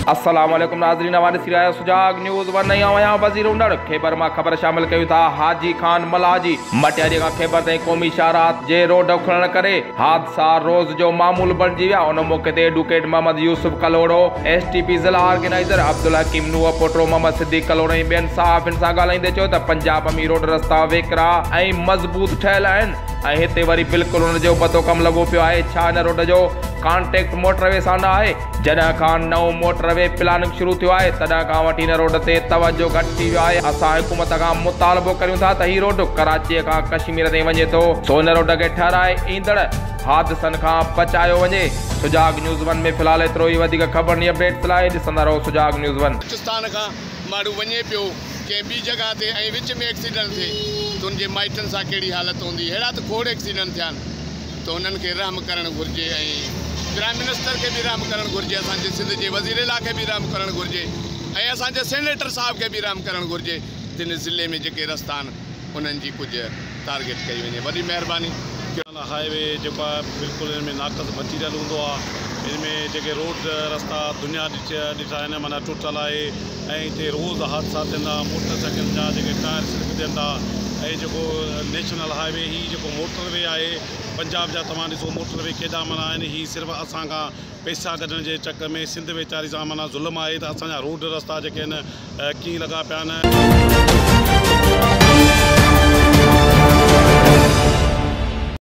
अस्सलाम वालेकुम नाज़रीन, हमारे सिराया सुजाग न्यूज़ वन नई आया वज़ीर उंडड़ खैबर में खबर शामिल कयूं था। हाजी खान मलाजी मटियारी का खैबर ताईं क़ौमी शाहरात जे रोड खुलण करे हादसा रोज़ जो मामूल बणिजी विया। उन मौके ते एडवोकेट मोहम्मद यूसुफ कलोड़ो, STP ज़िला ऑर्गेनाइज़र अब्दुल हकीम नूह पोटो मोहम्मद सिद्दीक कलोड़ो ऐं ॿियनि सहाफ़ियुनि सां ॻाल्हाईंदे चयो त पंजाब में रोड रस्ता वेकरा ऐं मज़बूत ठहियल आहिनि ऐं हिते वरी बिल्कुलु उन जो पतो कम लॻो पियो आहे। छा हिन रोड जो कॉन्टेक्ट मोटरवे सां न आहे? जॾहिं खां नओं मोटरवे प्लानिंग शुरू थियो आहे तॾहिं खां वठी हिन रोड ते तवजो घटि थी वियो आहे। असां हुकूमत खां मुतालबो करियूं था त हीउ रोड कराचीअ खां कश्मीर ताईं वञे थो, सो हिन रोड खे ठाराए ईंदड़ हादसनि खां बचायो वञे। सुजाग न्यूज़ वन में फ़िलहाल एतिरो ई। वधीक ख़बरनि अपडेट्स लाइ ॾिसंदा रहो सुजाग न्यूज़ वन। पाकिस्तान खां माण्हू वञे पियो कंहिं ॿी जॻह ते ऐं विच में एक्सीडेंट थिए त उनजे माइटनि सां कहिड़ी हालत हूंदी। अहिड़ा त खोड़ एक्सीडेंट थिया आहिनि त उन्हनि खे रहम करणु घुरिजे ऐं प्राइम मिनिस्टर खे बि रहम करणु घुरिजे, असांजे सिंध जे वज़ीर आला खे बि रहम करणु घुरिजे ऐं असांजे सेनेटर साहब खे बि रहम करणु घुरिजे। जिन ज़िले में जेके रस्ता आहिनि उन्हनि जी कुझु टारगेट कई वञे। वॾी महिरबानी। हाईवे जेको आहे बिल्कुलु हिन में नाक़स मटीरियल हूंदो आहे। हिन में जेके रोड रस्ता दुनिया ॾिठा आहिनि माना टुटल आहे ऐं हिते रोज़ हादसा थियनि था। मोटरसाइकिल जा जेके टायर स्लिप थियनि था ऐं जेको नेशनल हाईवे ही जेको मोटरवे आहे पंजाब जा तव्हां ॾिसो मोटरवे केॾा माना आहिनि। ही सिर्फ़ु असां खां पैसा कढण जे चकर में सिंध वेचारी सां माना ज़ुल्म आहे त असांजा रोड रस्ता जेके आहिनि कीअं लॻा पिया आहिनि।